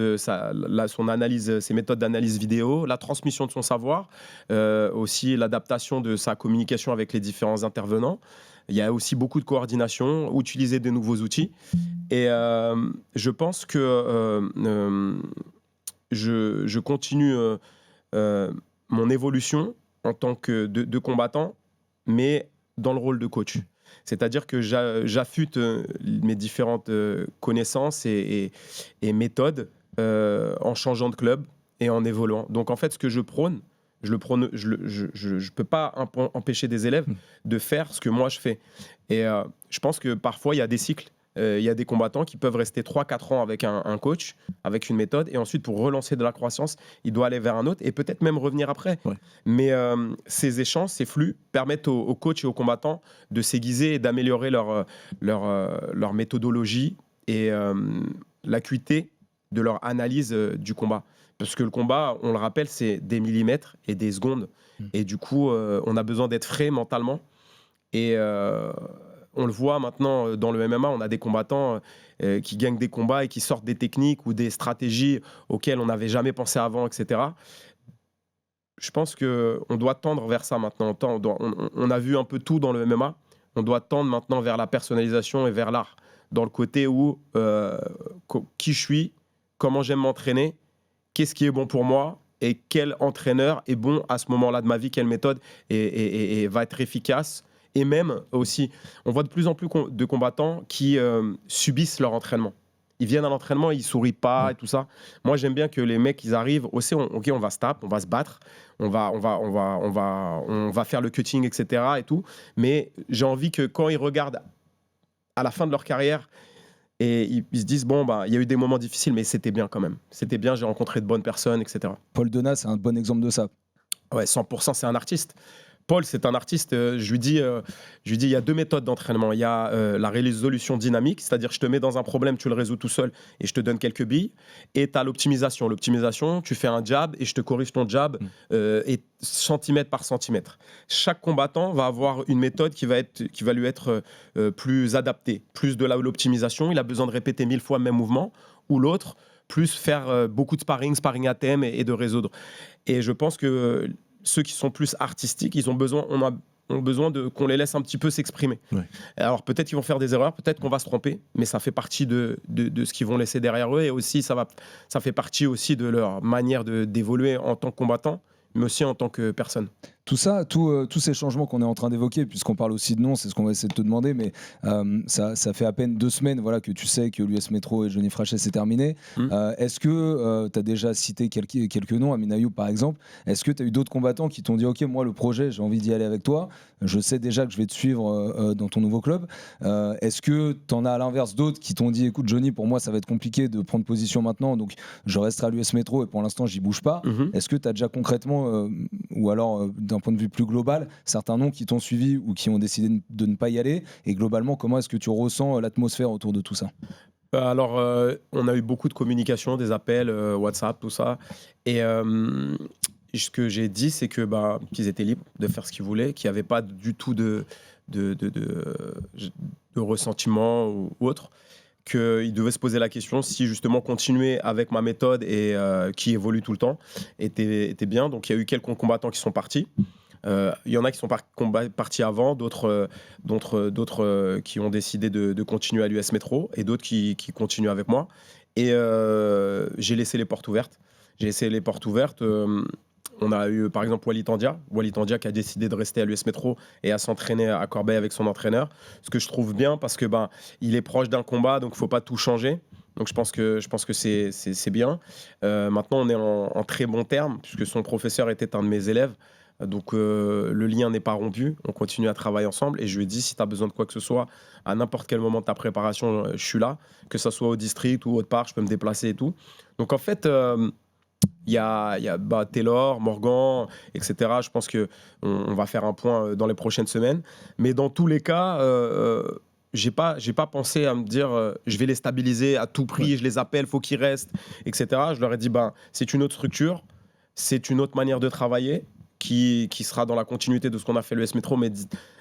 son analyse, ses méthodes d'analyse vidéo, la transmission de son savoir, aussi l'adaptation de sa communication avec les différents intervenants. Il y a aussi beaucoup de coordination, utiliser de nouveaux outils. Et je pense que je continue mon évolution en tant que de combattant, mais dans le rôle de coach. C'est-à-dire que j'affûte mes différentes connaissances et méthodes en changeant de club et en évoluant. Donc en fait, ce que je prône, je peux pas empêcher des élèves de faire ce que moi je fais. Et je pense que parfois il y a des cycles. Il y a des combattants qui peuvent rester 3-4 ans avec un coach, avec une méthode, et ensuite pour relancer de la croissance, il doit aller vers un autre et peut-être même revenir après. Ouais. Mais ces échanges, ces flux permettent aux coachs et aux combattants de s'aiguiser et d'améliorer leur méthodologie et l'acuité de leur analyse du combat. Parce que le combat, on le rappelle, c'est des millimètres et des secondes. Et du coup, on a besoin d'être frais mentalement. Et on le voit maintenant dans le MMA, on a des combattants qui gagnent des combats et qui sortent des techniques ou des stratégies auxquelles on n'avait jamais pensé avant, etc. Je pense qu'on doit tendre vers ça maintenant. On a vu un peu tout dans le MMA. On doit tendre maintenant vers la personnalisation et vers l'art. Dans le côté où qui je suis, comment j'aime m'entraîner, qu'est-ce qui est bon pour moi et quel entraîneur est bon à ce moment-là de ma vie, quelle méthode et va être efficace. Et même aussi, on voit de plus en plus de combattants qui subissent leur entraînement. Ils viennent à l'entraînement, ils sourient pas et tout ça. Moi, j'aime bien que les mecs, ils arrivent, ok, on va se taper, on va se battre, on va faire le cutting, etc. et tout. Mais j'ai envie que quand ils regardent à la fin de leur carrière, et ils se disent, bon, bah, il y a eu des moments difficiles, mais c'était bien quand même. C'était bien, j'ai rencontré de bonnes personnes, etc. Paul Donat, c'est un bon exemple de ça. Ouais, 100%, c'est un artiste. Paul, c'est un artiste, je lui dis, il y a 2 méthodes d'entraînement. Il y a la résolution dynamique, c'est-à-dire je te mets dans un problème, tu le résous tout seul et je te donne quelques billes. Et tu as l'optimisation. L'optimisation, tu fais un jab et je te corrige ton jab et centimètre par centimètre. Chaque combattant va avoir une méthode qui va lui être plus adaptée. Plus de l'optimisation, il a besoin de répéter 1000 fois le même mouvement, ou l'autre, plus faire beaucoup de sparring à thème et de résoudre. Et je pense que ceux qui sont plus artistiques, ont besoin qu'on les laisse un petit peu s'exprimer. Ouais. Alors peut-être qu'ils vont faire des erreurs, peut-être qu'on va se tromper, mais ça fait partie de ce qu'ils vont laisser derrière eux, et aussi ça fait partie aussi de leur manière d'évoluer en tant que combattant, mais aussi en tant que personne. Tout ça, tous ces changements qu'on est en train d'évoquer, puisqu'on parle aussi de noms, c'est ce qu'on va essayer de te demander, mais ça fait à peine 2 semaines que tu sais que l'US Metro et Johnny Frachet c'est terminé. Est-ce que tu as déjà cité quelques noms, Amin Ayoub par exemple, est-ce que tu as eu d'autres combattants qui t'ont dit ok, moi le projet, j'ai envie d'y aller avec toi, je sais déjà que je vais te suivre dans ton nouveau club. Est-ce que tu en as à l'inverse d'autres qui t'ont dit écoute Johnny, pour moi ça va être compliqué de prendre position maintenant, donc je resterai à l'US Metro et pour l'instant j'y bouge pas. Est-ce que tu as déjà concrètement, ou alors d'un point de vue plus global, certains noms qui t'ont suivi ou qui ont décidé de ne pas y aller, et globalement comment est-ce que tu ressens l'atmosphère autour de tout ça? Alors on a eu beaucoup de communication, des appels, WhatsApp, tout ça, et ce que j'ai dit c'est que qu'ils étaient libres de faire ce qu'ils voulaient, qu'il n'y avait pas du tout de ressentiment ou autre, qu'ils devaient se poser la question si justement continuer avec ma méthode et qui évolue tout le temps était bien. Donc il y a eu quelques combattants qui sont partis. Il y en a qui sont partis avant, d'autres qui ont décidé de continuer à l'US Metro, et d'autres qui continuent avec moi. Et j'ai laissé les portes ouvertes. On a eu par exemple Walid Tandia qui a décidé de rester à l'US Metro et à s'entraîner à Corbeil avec son entraîneur. Ce que je trouve bien parce que il est proche d'un combat, donc il ne faut pas tout changer. Donc je pense que c'est bien. Maintenant on est en très bon terme puisque son professeur était un de mes élèves. Donc le lien n'est pas rompu, on continue à travailler ensemble, et je lui ai dit si tu as besoin de quoi que ce soit à n'importe quel moment de ta préparation, je suis là, que ce soit au district ou autre part, je peux me déplacer et tout. Donc en fait il y a Taylor, Morgan, etc. Je pense qu'on va faire un point dans les prochaines semaines. Mais dans tous les cas, j'ai pas pensé à me dire je vais les stabiliser à tout prix, je les appelle, faut qu'ils restent, etc. Je leur ai dit c'est une autre structure, c'est une autre manière de travailler qui sera dans la continuité de ce qu'on a fait l'US Metro, mais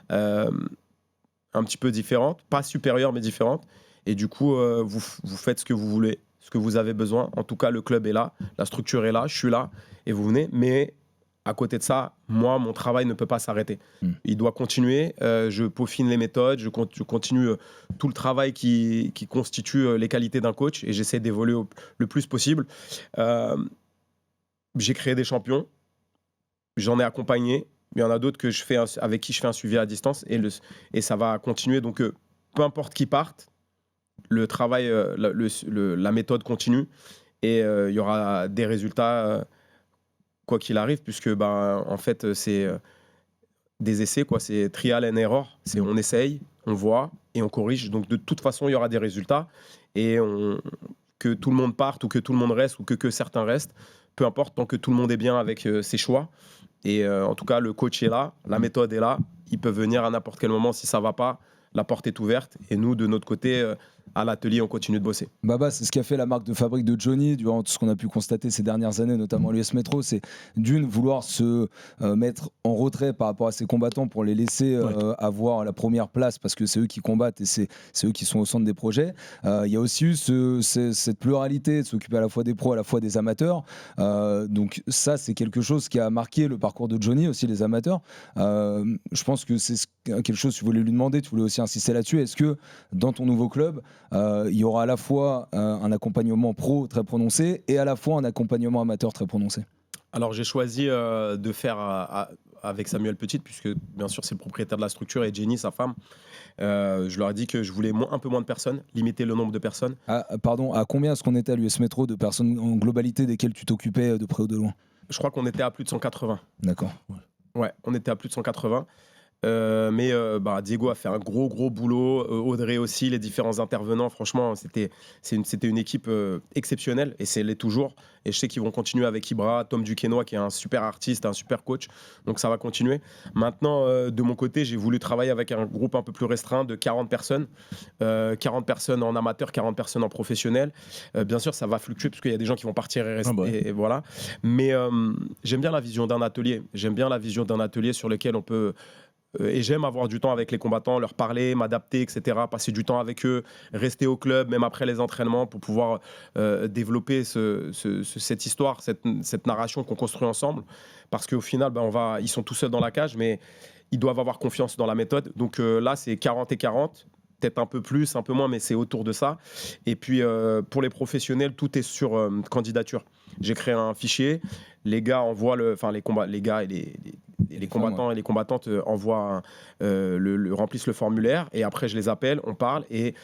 un petit peu différente, pas supérieure mais différente. Et du coup, vous faites ce que vous voulez, ce que vous avez besoin. En tout cas, le club est là, la structure est là, je suis là, et vous venez. Mais à côté de ça, moi, mon travail ne peut pas s'arrêter. Il doit continuer. Je peaufine les méthodes, je continue tout le travail qui constitue les qualités d'un coach et j'essaie d'évoluer le plus possible. J'ai créé des champions, j'en ai accompagné. Il y en a d'autres avec qui je fais un suivi à distance et ça va continuer. Donc, peu importe qui parte, le travail, la méthode continue et il y aura des résultats quoi qu'il arrive, puisque en fait, c'est des essais, quoi. C'est trial and error. C'est on essaye, on voit et on corrige. Donc, de toute façon, il y aura des résultats et que tout le monde parte ou que tout le monde reste ou que certains restent, peu importe, tant que tout le monde est bien avec ses choix. Et en tout cas, le coach est là, la méthode est là. Il peut venir à n'importe quel moment si ça ne va pas. La porte est ouverte. Et nous, de notre côté, à l'atelier, on continue de bosser. Baba, c'est ce qu'a fait la marque de fabrique de Johnny durant tout ce qu'on a pu constater ces dernières années, notamment l'US Metro. C'est vouloir se mettre en retrait par rapport à ses combattants pour les laisser avoir la première place parce que c'est eux qui combattent et c'est eux qui sont au centre des projets. Il y a aussi eu cette pluralité de s'occuper à la fois des pros, à la fois des amateurs. Donc ça, c'est quelque chose qui a marqué le parcours de Johnny, aussi les amateurs. Je pense que c'est quelque chose que tu voulais lui demander, tu voulais aussi insister là-dessus. Est-ce que dans ton nouveau club, il y aura à la fois un accompagnement pro très prononcé et à la fois un accompagnement amateur très prononcé? Alors j'ai choisi de faire avec Samuel Petit, puisque bien sûr c'est le propriétaire de la structure, et Jenny, sa femme. Je leur ai dit que je voulais un peu moins de personnes, limiter le nombre de personnes. Pardon, à combien est-ce qu'on était à l'US Metro de personnes en globalité desquelles tu t'occupais de près ou de loin? Je crois qu'on était à plus de 180. D'accord. Ouais, on était à plus de 180. Mais Diego a fait un gros boulot, Audrey aussi, les différents intervenants, franchement c'était une équipe exceptionnelle et c'est l'est toujours, et je sais qu'ils vont continuer avec Ibra, Tom Duquesnoy qui est un super artiste, un super coach, donc ça va continuer. Maintenant de mon côté, j'ai voulu travailler avec un groupe un peu plus restreint de 40 personnes, 40 personnes en amateur, 40 personnes en professionnel. Bien sûr ça va fluctuer parce qu'il y a des gens qui vont partir et rester, et voilà, mais j'aime bien la vision d'un atelier, sur lequel on peut et j'aime avoir du temps avec les combattants, leur parler, m'adapter, etc. Passer du temps avec eux, rester au club, même après les entraînements, pour pouvoir développer cette histoire, cette narration qu'on construit ensemble. Parce qu'au final, ils sont tout seuls dans la cage, mais ils doivent avoir confiance dans la méthode. Donc là, c'est 40 et 40. Peut-être un peu plus, un peu moins, mais c'est autour de ça. Et puis, pour les professionnels, tout est sur candidature. J'ai créé un fichier. Les gars envoient les gars et les combattants et les combattantes envoient remplissent le formulaire. Et après, je les appelle, on parle. Et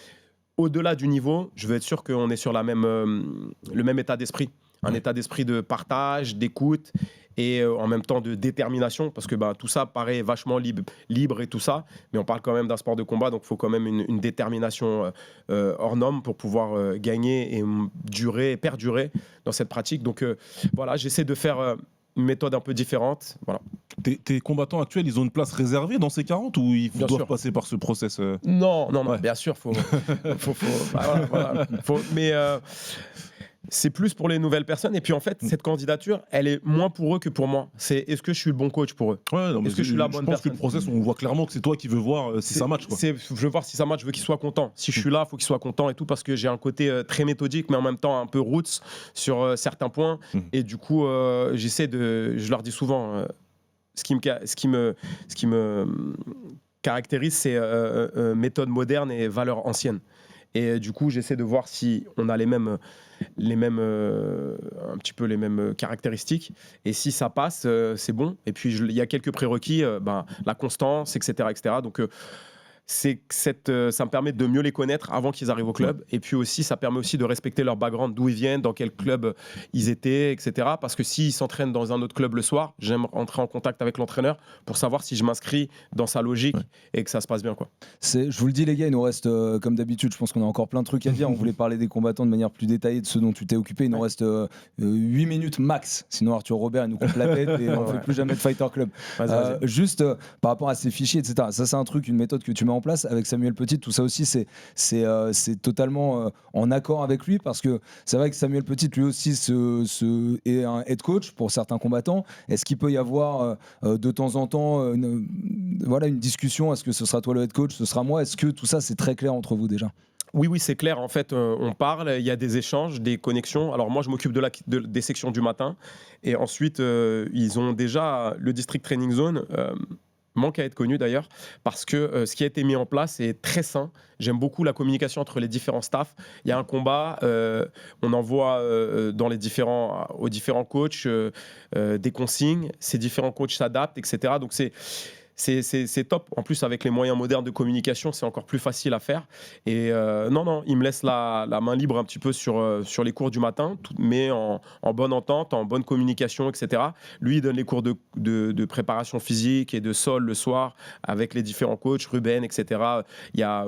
au-delà du niveau, je veux être sûr qu'on est sur le même état d'esprit. Un état d'esprit de partage, d'écoute et en même temps de détermination, parce que tout ça paraît vachement libre et tout ça, mais on parle quand même d'un sport de combat, donc il faut quand même une détermination hors norme pour pouvoir gagner et perdurer dans cette pratique. Donc voilà, j'essaie de faire une méthode un peu différente. Voilà. Tes combattants actuels, ils ont une place réservée dans ces 40 ou ils Bien doivent sûr. passer par ce process Non, Ouais. bien sûr, mais c'est plus pour les nouvelles personnes. Et puis en fait, cette candidature, elle est moins pour eux que pour moi. C'est est-ce que je suis le bon coach pour eux? Ouais, non, mais Est-ce que je suis la bonne pense personne? que le process, on voit clairement que c'est toi qui veux voir si ça match, quoi. Je veux voir si ça match, je veux qu'il soit content. Si je suis là, il faut qu'il soit content et tout, parce que j'ai un côté très méthodique, mais en même temps un peu roots sur certains points. Et du coup, je leur dis souvent, ce qui me caractérise, c'est méthode moderne et valeurs anciennes. Et du coup, j'essaie de voir si on a un petit peu les mêmes caractéristiques. Et si ça passe, c'est bon. Et puis, il y a quelques prérequis, la constance, etc. Donc, ça me permet de mieux les connaître avant qu'ils arrivent au club. Et puis aussi, ça permet aussi de respecter leur background, d'où ils viennent, dans quel club ils étaient, etc. Parce que s'ils s'entraînent dans un autre club le soir, j'aime rentrer en contact avec l'entraîneur pour savoir si je m'inscris dans sa logique et que ça se passe bien, quoi. Je vous le dis les gars, il nous reste comme d'habitude, je pense qu'on a encore plein de trucs à dire. On voulait parler des combattants de manière plus détaillée, de ceux dont tu t'es occupé. Il nous reste 8 minutes max, sinon Arthur Robert il nous coupe la tête et on ne fait plus jamais de Fighter Club. Vas-y. Juste par rapport à ces fichiers, etc. Ça c'est un truc, une méthode que tu mets en place avec Samuel Petit. Tout ça aussi c'est totalement en accord avec lui, parce que c'est vrai que Samuel Petit lui aussi est un head coach pour certains combattants. Est-ce qu'il peut y avoir de temps en temps une discussion? Est-ce que ce sera toi le head coach, ce sera moi? Est-ce que tout ça c'est très clair entre vous déjà? Oui, c'est clair. En fait, on parle, il y a des échanges, des connexions. Alors moi, je m'occupe des sections du matin. Et ensuite, ils ont déjà le District Training Zone. Manque à être connu d'ailleurs, parce que ce qui a été mis en place est très sain. J'aime beaucoup la communication entre les différents staffs. Il y a un combat, on envoie aux différents coachs des consignes. Ces différents coachs s'adaptent, etc. Donc c'est top. En plus, avec les moyens modernes de communication, c'est encore plus facile à faire. Et non, il me laisse la main libre un petit peu sur les cours du matin, mais en bonne entente, en bonne communication, etc. Lui, il donne les cours de préparation physique et de sol le soir avec les différents coachs, Ruben, etc. Il y a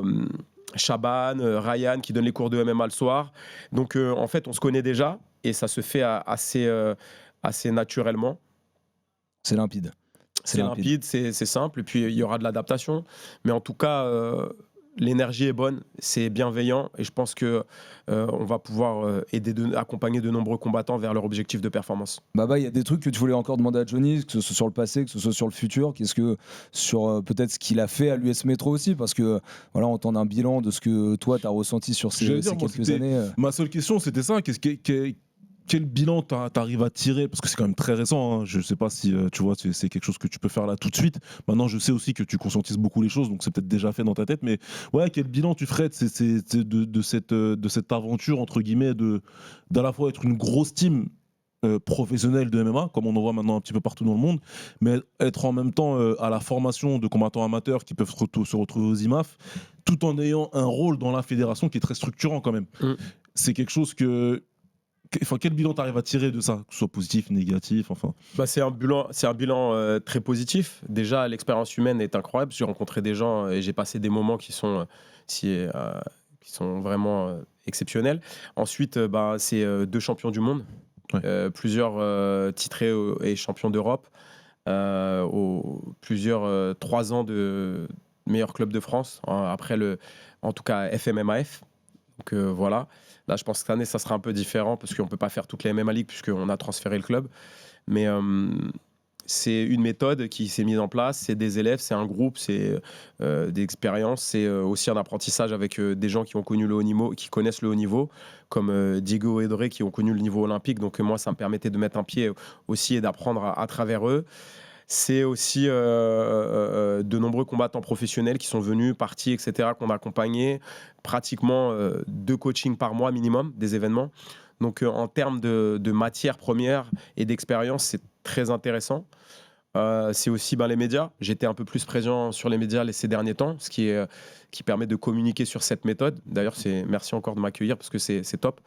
Chaban, Ryan qui donne les cours de MMA le soir. Donc, en fait, on se connaît déjà et ça se fait assez naturellement. C'est limpide. C'est limpide, c'est simple, et puis il y aura de l'adaptation. Mais en tout cas, l'énergie est bonne, c'est bienveillant, et je pense qu'on va pouvoir accompagner de nombreux combattants vers leur objectif de performance. Baba, il y a des trucs que tu voulais encore demander à Johnny, que ce soit sur le passé, que ce soit sur le futur. Qu'est-ce que sur peut-être ce qu'il a fait à l'US Metro aussi, parce que voilà, on tend un bilan de ce que toi tu as ressenti sur ces quelques années. Ma seule question, c'était ça. Quel bilan t'arrives à tirer? Parce que c'est quand même très récent, hein. Je sais pas si tu vois, c'est quelque chose que tu peux faire là tout de suite. Maintenant, je sais aussi que tu conscientises beaucoup les choses, donc c'est peut-être déjà fait dans ta tête. Mais ouais, quel bilan tu ferais de cette aventure, entre guillemets, d'à la fois être une grosse team professionnelle de MMA, comme on en voit maintenant un petit peu partout dans le monde, mais être en même temps à la formation de combattants amateurs qui peuvent se retrouver aux IMAF, tout en ayant un rôle dans la fédération qui est très structurant quand même. C'est quelque chose que... Enfin, quel bilan tu arrives à tirer de ça, que ce soit positif, négatif, enfin. C'est un bilan très positif. Déjà, l'expérience humaine est incroyable. J'ai rencontré des gens et j'ai passé des moments qui sont vraiment exceptionnels. Ensuite, c'est 2 champions du monde, plusieurs titrés et champions d'Europe, plusieurs 3 ans de meilleur club de France, après en tout cas FMMAF. Donc voilà. Là, je pense que cette année, ça sera un peu différent parce qu'on ne peut pas faire toutes les MMA League puisqu'on a transféré le club. Mais c'est une méthode qui s'est mise en place. C'est des élèves, c'est un groupe, c'est des expériences. C'est aussi un apprentissage avec des gens qui ont connu le haut niveau, qui connaissent le haut niveau, comme Diego et Doré qui ont connu le niveau olympique. Donc moi, ça me permettait de mettre un pied aussi et d'apprendre à travers eux. C'est aussi de nombreux combattants professionnels qui sont venus, partis, etc., qu'on a accompagnés. Pratiquement 2 coachings par mois minimum, des événements. Donc en termes de matière première et d'expérience, c'est très intéressant. C'est aussi les médias. J'étais un peu plus présent sur les médias ces derniers temps, ce qui permet de communiquer sur cette méthode. D'ailleurs, merci encore de m'accueillir parce que c'est top.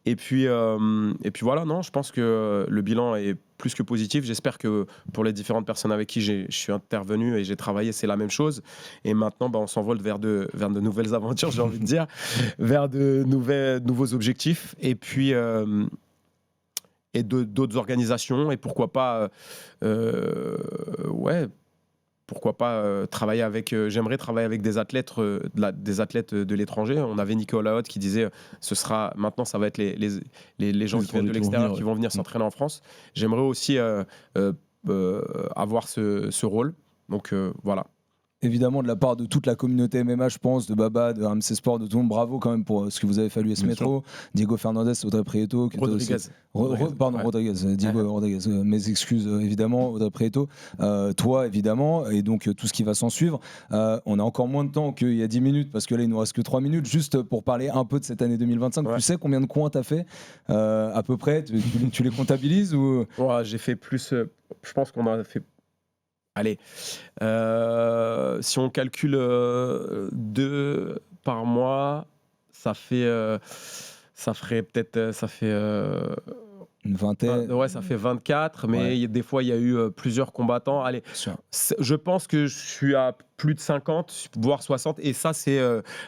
Et puis voilà, non, je pense que le bilan est plus que positif. J'espère que pour les différentes personnes avec qui je suis intervenu et j'ai travaillé, c'est la même chose. Et maintenant, on s'envole vers de nouvelles aventures, j'ai envie de dire, vers de nouveaux objectifs. Et puis... et d'autres organisations, et pourquoi pas travailler avec j'aimerais travailler avec des athlètes de l'étranger. On avait Nicolas Haute qui disait maintenant ça va être les gens qui viennent de l'extérieur qui vont venir s'entraîner en France. J'aimerais aussi avoir ce rôle, donc voilà. Évidemment, de la part de toute la communauté MMA, je pense, de Baba, de RMC Sport, de tout le monde, bravo quand même pour ce que vous avez fait à l'US Metro. Diego Fernandez, Audrey Prieto. Rodriguez. Rodriguez. Diego Rodriguez. Mes excuses, évidemment, Audrey Prieto. Toi, évidemment, et donc tout ce qui va s'en suivre. On a encore moins de temps qu'il y a 10 minutes, parce que là, il nous reste que 3 minutes, juste pour parler un peu de cette année 2025. Ouais. Tu sais combien de coins tu as fait à peu près? Tu les comptabilises ou... J'ai fait plus. Je pense qu'on a fait. Allez, si on calcule 2 par mois, ça ferait peut-être une vingtaine. Ouais, ça fait 24, mais des fois, il y a eu plusieurs combattants. Allez, je pense que je suis à plus de 50, voire 60, et ça, c'est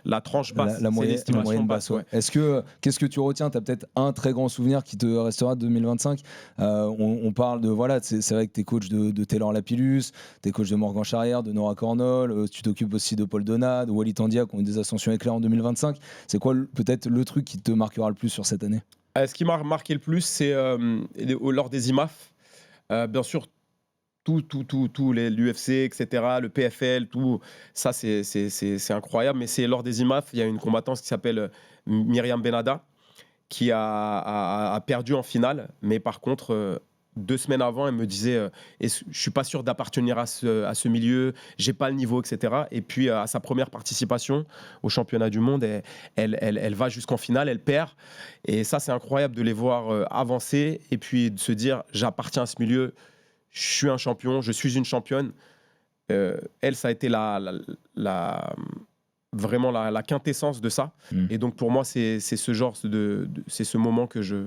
la tranche basse. La moyenne basse, ouais. Qu'est-ce que tu retiens? Tu as peut-être un très grand souvenir qui te restera de 2025. On parle de, c'est vrai que tu es coach de Taylor Lapillus, tu es coach de Morgan Charrière, de Nora Cornol, tu t'occupes aussi de Paul Donat, de Walid Tandia, qui ont eu des ascensions éclairs en 2025. C'est quoi peut-être le truc qui te marquera le plus sur cette année? Ce qui m'a marqué le plus, c'est lors des IMAF. Bien sûr, tout l'UFC, etc., le PFL, tout ça, c'est incroyable. Mais c'est lors des IMAF, il y a une combattante qui s'appelle Myriam Benada qui a perdu en finale. Mais par contre, 2 semaines avant, elle me disait je suis pas sûr d'appartenir à ce milieu, j'ai pas le niveau, etc. Et puis à sa première participation au championnat du monde, elle va jusqu'en finale, elle perd. Et ça, c'est incroyable de les voir avancer et puis de se dire j'appartiens à ce milieu, je suis un champion, je suis une championne. Elle, ça a été vraiment la quintessence de ça. Et donc pour moi, c'est ce genre c'est ce moment que je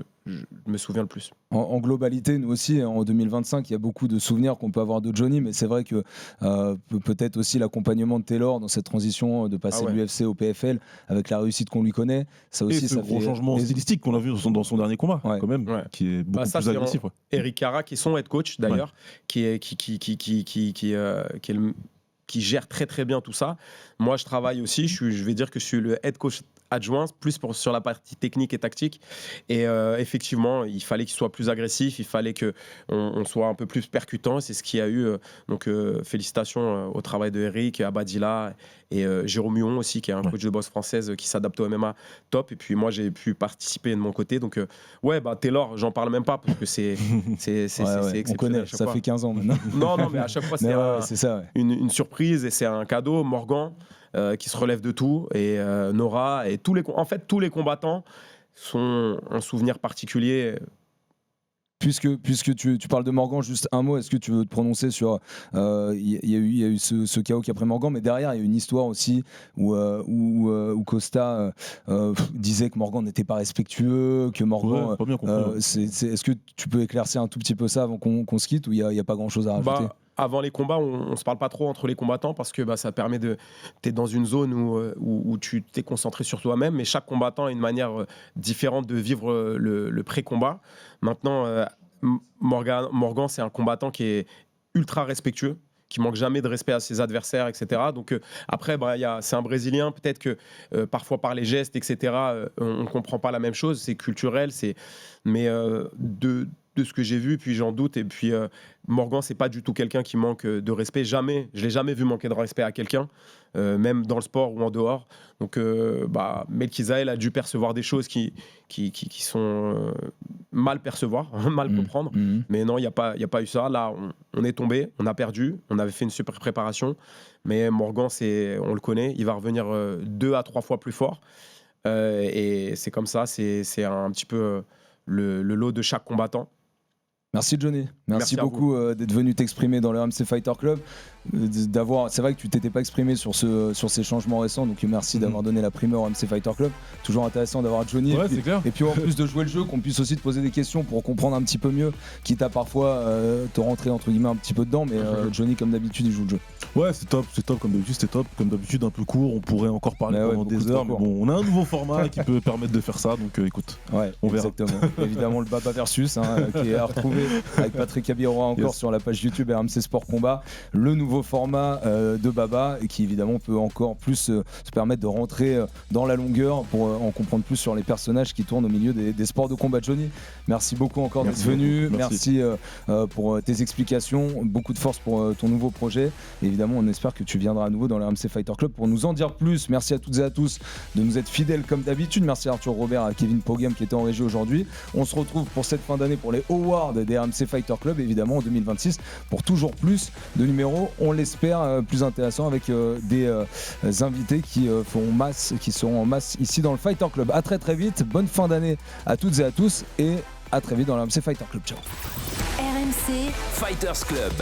me souviens le plus. En globalité, nous aussi, en 2025, il y a beaucoup de souvenirs qu'on peut avoir de Johnny, mais c'est vrai que peut-être aussi l'accompagnement de Taylor dans cette transition de passer de l'UFC au PFL avec la réussite qu'on lui connaît. Ça aussi, et ce gros changement stylistique qu'on a vu dans son dernier combat, quand même, qui est beaucoup plus agressif. Eric Cara, qui est son head coach d'ailleurs, qui gère très très bien tout ça. Moi, je travaille aussi. Je vais dire que je suis le head coach adjoint, plus sur la partie technique et tactique. Et effectivement, il fallait qu'il soit plus agressif, il fallait qu'on soit un peu plus percutant. C'est ce qu'il y a eu. Donc, félicitations au travail de Eric, Abadila et Jérôme Huon aussi, qui est un coach de boxe française qui s'adapte au MMA top. Et puis moi, j'ai pu participer de mon côté. Donc, Taylor, j'en parle même pas parce que c'est exceptionnel. On connaît, ça fait 15 ans maintenant. Non, mais à chaque fois, c'est une surprise et c'est un cadeau. Morgan, qui se relève de tout, et Nora, et tous les combattants sont un souvenir particulier. Puisque tu parles de Morgan, juste un mot, est-ce que tu veux te prononcer sur... Il y a eu ce chaos qui a pris Morgan, mais derrière, il y a une histoire aussi où Costa disait que Morgan n'était pas respectueux, que Morgan... est-ce que tu peux éclaircir un tout petit peu ça avant qu'on se quitte, ou il n'y a pas grand-chose à rajouter? Avant les combats, on ne se parle pas trop entre les combattants parce que ça permet de... Tu es dans une zone où tu t'es concentré sur toi-même, mais chaque combattant a une manière différente de vivre le pré-combat. Maintenant, Morgan, c'est un combattant qui est ultra respectueux, qui manque jamais de respect à ses adversaires, etc. Donc après, c'est un Brésilien, peut-être que parfois par les gestes, etc., on ne comprend pas la même chose, c'est culturel, mais de ce que j'ai vu, puis j'en doute, et puis Morgan, c'est pas du tout quelqu'un qui manque de respect, jamais, je l'ai jamais vu manquer de respect à quelqu'un, même dans le sport ou en dehors. Donc Melchizael a dû percevoir des choses qui sont mal percevoir, mal comprendre, mais non, il n'y a pas eu ça. Là, on est tombé, on a perdu, on avait fait une super préparation, mais Morgan, on le connaît, il va revenir 2 à 3 fois plus fort, et c'est comme ça, c'est un petit peu le lot de chaque combattant. Merci Johnny, merci beaucoup d'être venu t'exprimer dans le RMC Fighter Club. C'est vrai que tu t'étais pas exprimé sur ces changements récents, donc merci d'avoir donné la primeur au RMC Fighter Club. Toujours intéressant d'avoir Johnny, et puis en plus de jouer le jeu, qu'on puisse aussi te poser des questions pour comprendre un petit peu mieux, quitte à parfois te rentrer entre guillemets un petit peu dedans, mais Johnny, comme d'habitude, il joue le jeu. Ouais, c'est top, comme d'habitude, c'était top, comme d'habitude, un peu court, on pourrait encore parler pendant des heures, mais bon, on a un nouveau format qui peut permettre de faire ça, donc écoute, on verra. Exactement. Évidemment, le Baba Versus, qui est à retrouver avec Patrick Abiroa encore sur la page YouTube RMC Sport Combat, le nouveau format de Baba, et qui évidemment peut encore plus se permettre de rentrer dans la longueur pour en comprendre plus sur les personnages qui tournent au milieu des sports de combat. Johnny, merci beaucoup encore d'être venu, merci pour tes explications, beaucoup de force pour ton nouveau projet, et évidemment on espère que tu viendras à nouveau dans le RMC Fighter Club pour nous en dire plus. Merci à toutes et à tous de nous être fidèles comme d'habitude, merci à Arthur Robert, à Kevin Pogam qui était en régie aujourd'hui. On se retrouve pour cette fin d'année pour les Awards des RMC Fighter Club, évidemment en 2026 pour toujours plus de numéros, on l'espère, plus intéressants, avec des invités qui seront en masse ici dans le Fighter Club. À très vite, bonne fin d'année à toutes et à tous, et à très vite dans le RMC Fighter Club. Ciao. RMC Fighters Club.